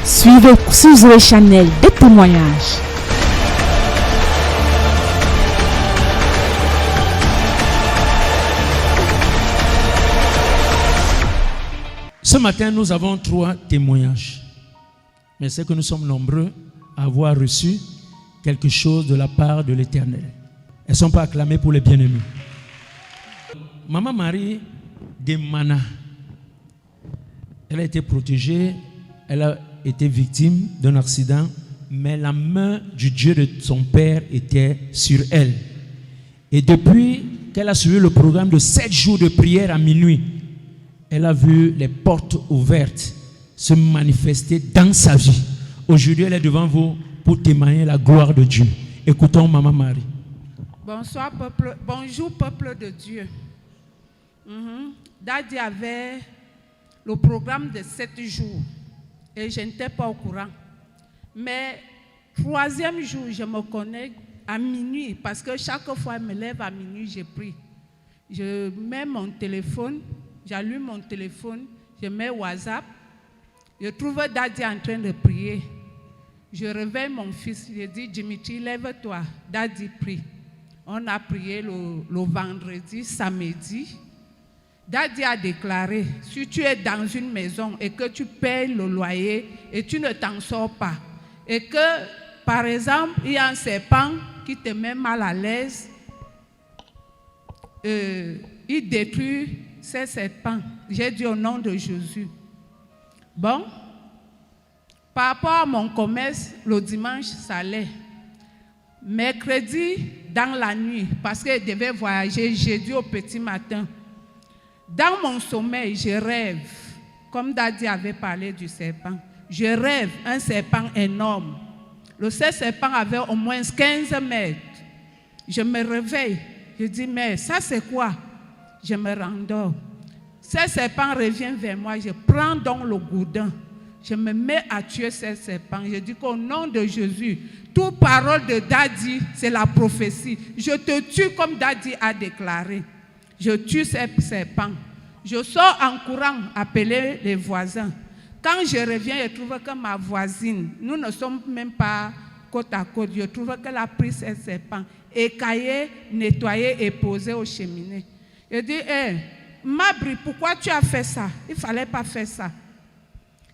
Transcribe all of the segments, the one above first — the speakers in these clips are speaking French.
Suivez sur le channel des témoignages. Ce matin, nous avons 3 témoignages. Mais c'est que nous sommes nombreux à avoir reçu quelque chose de la part de l'Éternel. Elles ne sont pas acclamées pour les bien-aimés. Maman Marie de Mana, elle a été protégée, elle a été victime d'un accident, mais la main du Dieu de son père était sur elle. Et depuis qu'elle a suivi le programme de 7 jours de prière à minuit, elle a vu les portes ouvertes se manifester dans sa vie. Aujourd'hui, elle est devant vous pour témoigner la gloire de Dieu. Écoutons Maman Marie. Bonsoir peuple, bonjour peuple de Dieu. Daddy avait le programme de 7 jours et je n'étais pas au courant. Mais 3e jour, je me connecte à minuit parce que chaque fois que je me lève à minuit, je prie. Je mets mon téléphone, j'allume mon téléphone, je mets WhatsApp. Je trouve Daddy en train de prier. Je réveille mon fils, je dis Dimitri, lève-toi, Daddy prie. On a prié le vendredi, samedi. Daddy a déclaré, si tu es dans une maison et que tu payes le loyer et tu ne t'en sors pas, et que, par exemple, il y a un serpent qui te met mal à l'aise, il détruit ces serpents. J'ai dit au nom de Jésus. Bon, par rapport à mon commerce, le dimanche, ça allait. Mercredi, dans la nuit, parce que je devais voyager jeudi au petit matin, dans mon sommeil, je rêve, comme Daddy avait parlé du serpent, je rêve un serpent énorme. Le serpent avait au moins 15 mètres. Je me réveille, je dis, mais ça c'est quoi? Je me rendors. Ce serpent revient vers moi, je prends donc le gourdin. Je me mets à tuer ce serpent. Je dis qu'au nom de Jésus, toute parole de Daddy, c'est la prophétie. Je te tue comme Daddy a déclaré. Je tue ce serpent. Je sors en courant, appeler les voisins. Quand je reviens, je trouve que ma voisine, nous ne sommes même pas côte à côte, je trouve qu'elle a pris ce serpent, écaillé, nettoyé et posé aux cheminées. Je dis, Mabri, pourquoi tu as fait ça? Il ne fallait pas faire ça.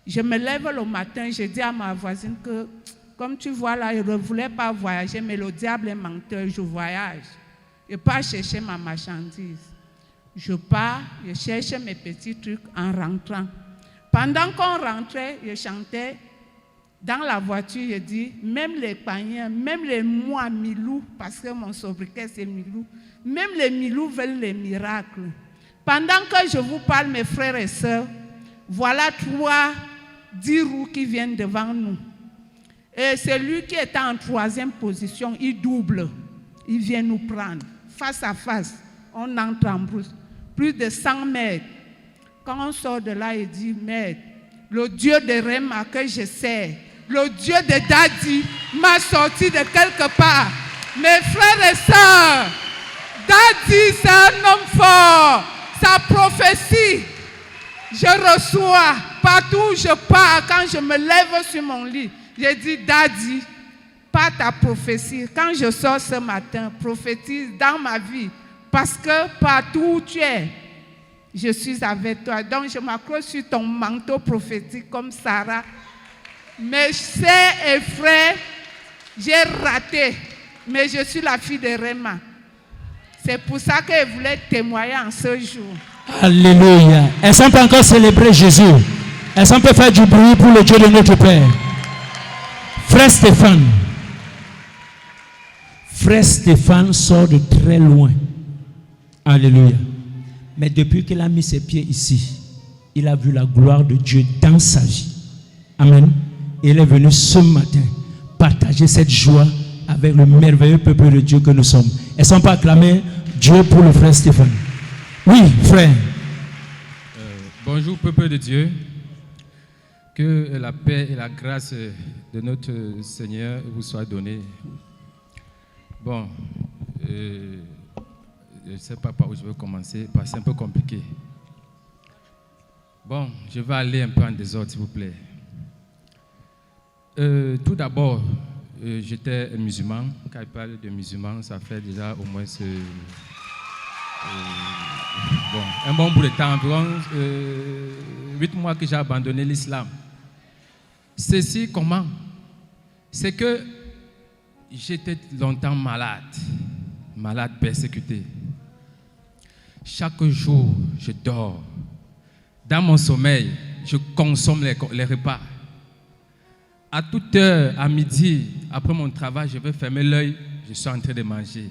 Je me lève le matin, je dis à ma voisine que, comme tu vois là, je ne voulais pas voyager, mais le diable est menteur, je voyage. Je pars chercher ma marchandise. Je pars, je cherche mes petits trucs en rentrant. Pendant qu'on rentrait, je chantais dans la voiture, je dis, même les païens, même les mois Milou, parce que mon sobriquet c'est Milou, même les Milou veulent les miracles. Pendant que je vous parle, mes frères et sœurs, voilà 10 roues qui viennent devant nous. Et celui qui est en 3e position, il double. Il vient nous prendre. Face à face, on entre en brousse. Plus de 100 mètres. Quand on sort de là, il dit, Maître, le Dieu de Réma que je sais, le Dieu de Daddy m'a sorti de quelque part. Mes frères et sœurs, Daddy, c'est un homme fort. Sa prophétie, je reçois partout où je pars. Quand je me lève sur mon lit, je dis, Daddy, pas ta prophétie. Quand je sors ce matin, prophétise dans ma vie. Parce que partout où tu es, je suis avec toi. Donc je m'accroche sur ton manteau prophétique comme Sarah. Mes sœurs et frères, j'ai raté. Mais je suis la fille de Réma. C'est pour ça que je voulais témoigner en ce jour. Alléluia. Est-ce qu'on peut encore célébrer Jésus? Est-ce qu'on peut faire du bruit pour le Dieu de notre Père? Frère Stéphane. Frère Stéphane sort de très loin. Alléluia. Mais depuis qu'il a mis ses pieds ici, il a vu la gloire de Dieu dans sa vie. Amen. Et il est venu ce matin partager cette joie avec le merveilleux peuple de Dieu que nous sommes. Est-ce qu'on peut acclamer Dieu pour le frère Stéphane? Oui, frère. Bonjour, peuple de Dieu. Que la paix et la grâce de notre Seigneur vous soient données. Bon, je ne sais pas par où je veux commencer, parce que c'est un peu compliqué. Bon, je vais aller un peu en désordre, s'il vous plaît. Tout d'abord, j'étais musulman. Quand il parle de musulman, ça fait déjà au moins un bon bout de temps, environ 8 mois que j'ai abandonné l'islam. Ceci comment? C'est que j'étais longtemps malade, persécuté. Chaque jour, je dors. Dans mon sommeil, je consomme les repas. À toute heure, à midi, après mon travail, je vais fermer l'œil, je suis en train de manger.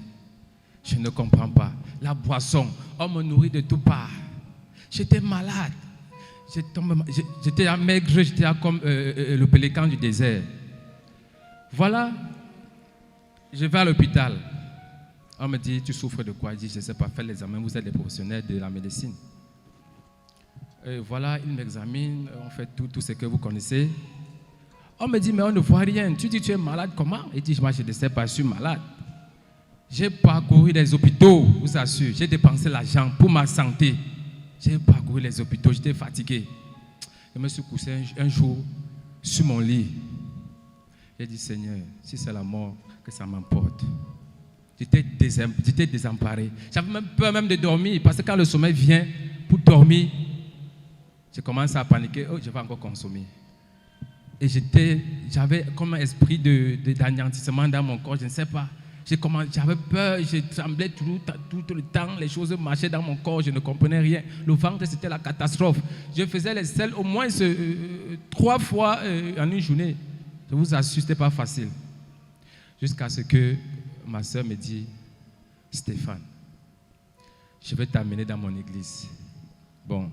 Je ne comprends pas. La boisson, on me nourrit de toutes parts. J'étais malade. J'étais maigre, j'étais comme le pélican du désert. Voilà, je vais à l'hôpital. On me dit, tu souffres de quoi? Je dis, je ne sais pas, faire l'examen, vous êtes des professionnels de la médecine. Voilà, ils m'examinent, on fait tout ce que vous connaissez. On me dit, mais on ne voit rien. Tu dis, tu es malade, comment? Il dit, moi, je ne sais pas, je suis malade. J'ai parcouru les hôpitaux, je vous assure. J'ai dépensé l'argent pour ma santé. J'ai parcouru les hôpitaux, j'étais fatigué. Je me suis couché un jour sur mon lit. J'ai dit, Seigneur, si c'est la mort, que ça m'emporte. J'étais désemparé. J'avais même peur même de dormir, parce que quand le sommeil vient pour dormir, je commence à paniquer. Oh, je vais encore consommer. Et j'avais comme un esprit d'anéantissement dans mon corps, je ne sais pas. J'avais peur, je tremblais tout le temps, les choses marchaient dans mon corps, je ne comprenais rien. Le ventre, c'était la catastrophe. Je faisais les selles au moins 3 fois en une journée. Je vous assure, ce n'était pas facile. Jusqu'à ce que ma soeur me dit, Stéphane, je vais t'amener dans mon église. Bon,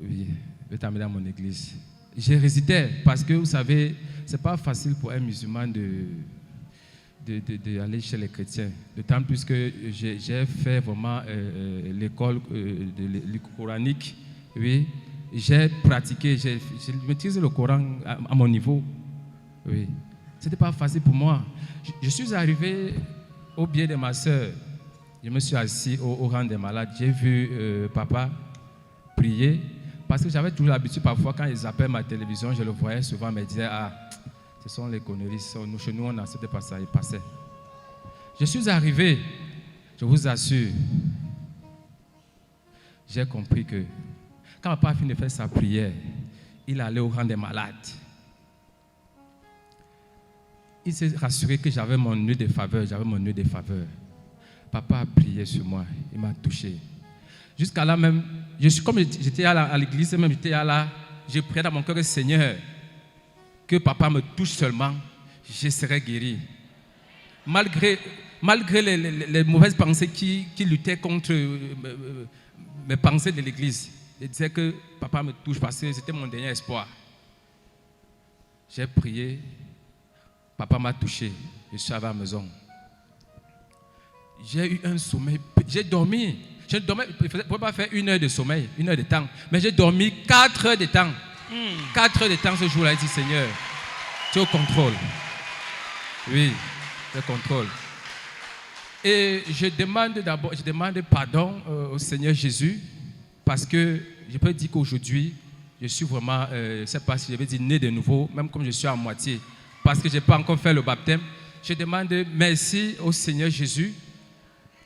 oui, je vais t'amener dans mon église. J'hésitais parce que, vous savez, ce n'est pas facile pour un musulman d'aller chez les chrétiens. D'autant plus que j'ai fait vraiment l'école coranique. Oui. J'ai pratiqué, j'ai maîtrisé le Coran à mon niveau. Oui. Ce n'était pas facile pour moi. Je suis arrivé au biais de ma soeur. Je me suis assis au rang des malades. J'ai vu papa prier. Parce que j'avais toujours l'habitude, parfois, quand ils appellent ma télévision, je le voyais souvent me dire, ah, ce sont les conneries, chez nous, on n'accepte pas ça, il passait. Je suis arrivé, je vous assure, j'ai compris que quand papa a fini de faire sa prière, il allait au rang des malades. Il s'est rassuré que j'avais mon nœud de faveur, Papa a prié sur moi, il m'a touché. Jusqu'à là même, comme j'étais à l'église, même j'étais là, j'ai prié dans mon cœur, Seigneur, que papa me touche seulement, je serai guéri. Malgré les mauvaises pensées qui luttaient contre mes pensées de l'église, je disais que papa me touche parce que c'était mon dernier espoir. J'ai prié, papa m'a touché, je suis à la maison. J'ai eu un sommeil, j'ai dormi. Je ne pouvais pas faire 1 heure de sommeil, 1 heure de temps. Mais j'ai dormi 4 heures de temps. 4 heures de temps ce jour-là, il dit, Seigneur, tu es au contrôle. Oui, tu es au contrôle. Et je demande pardon au Seigneur Jésus, parce que je peux dire qu'aujourd'hui, je suis vraiment, je ne sais pas si je vais dire né de nouveau, même comme je suis à moitié, parce que je n'ai pas encore fait le baptême. Je demande merci au Seigneur Jésus.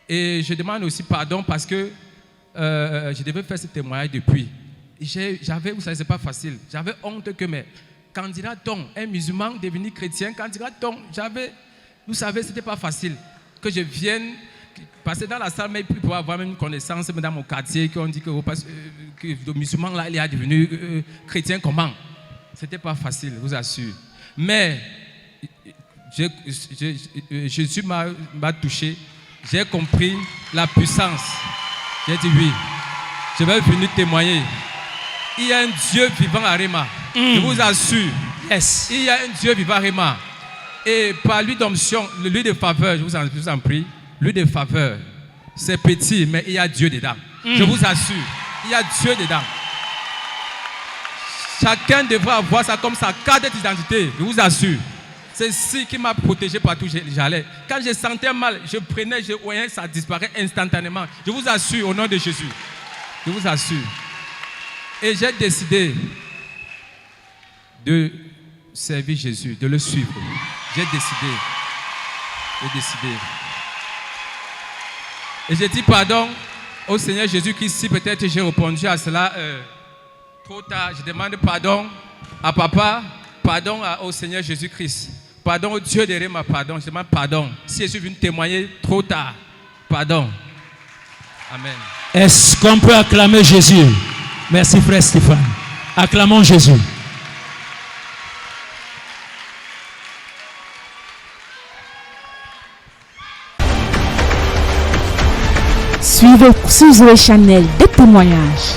Et je demande aussi pardon parce que je devais faire ce témoignage depuis. Vous savez, ce n'est pas facile. J'avais honte que mes candidats-on, un musulman devenu chrétien, candidat-on, vous savez, ce n'était pas facile. Que je vienne, passer dans la salle, mais pour avoir même une connaissance, même dans mon quartier, qu'on dit que le musulman là, il est devenu chrétien, comment? Ce n'était pas facile, je vous assure. Mais Jésus m'a touché. J'ai compris la puissance. J'ai dit oui, je vais venir témoigner. Il y a un Dieu vivant à Réma. Je vous assure. Yes. Il y a un Dieu vivant à Réma. Et par l'huile d'onction, l'huile de faveur, je vous en prie, l'huile de faveur, c'est petit, mais il y a Dieu dedans. Je vous assure, il y a Dieu dedans. Chacun devrait avoir ça comme sa carte d'identité, je vous assure. C'est ce qui m'a protégé partout où j'allais. Quand je sentais mal, je prenais, je voyais, ça disparaît instantanément. Je vous assure, au nom de Jésus. Je vous assure. Et j'ai décidé de servir Jésus, de le suivre. J'ai décidé. Et j'ai dit pardon au Seigneur Jésus-Christ si peut-être j'ai répondu à cela trop tard. Je demande pardon à papa, pardon au Seigneur Jésus-Christ. Pardon au Dieu derrière ma pardon. Je demande pardon si je suis venu témoigner trop tard. Pardon. Amen. Est-ce qu'on peut acclamer Jésus? Merci frère Stéphane. Acclamons Jésus. Suivez Zoé Chanel des témoignages.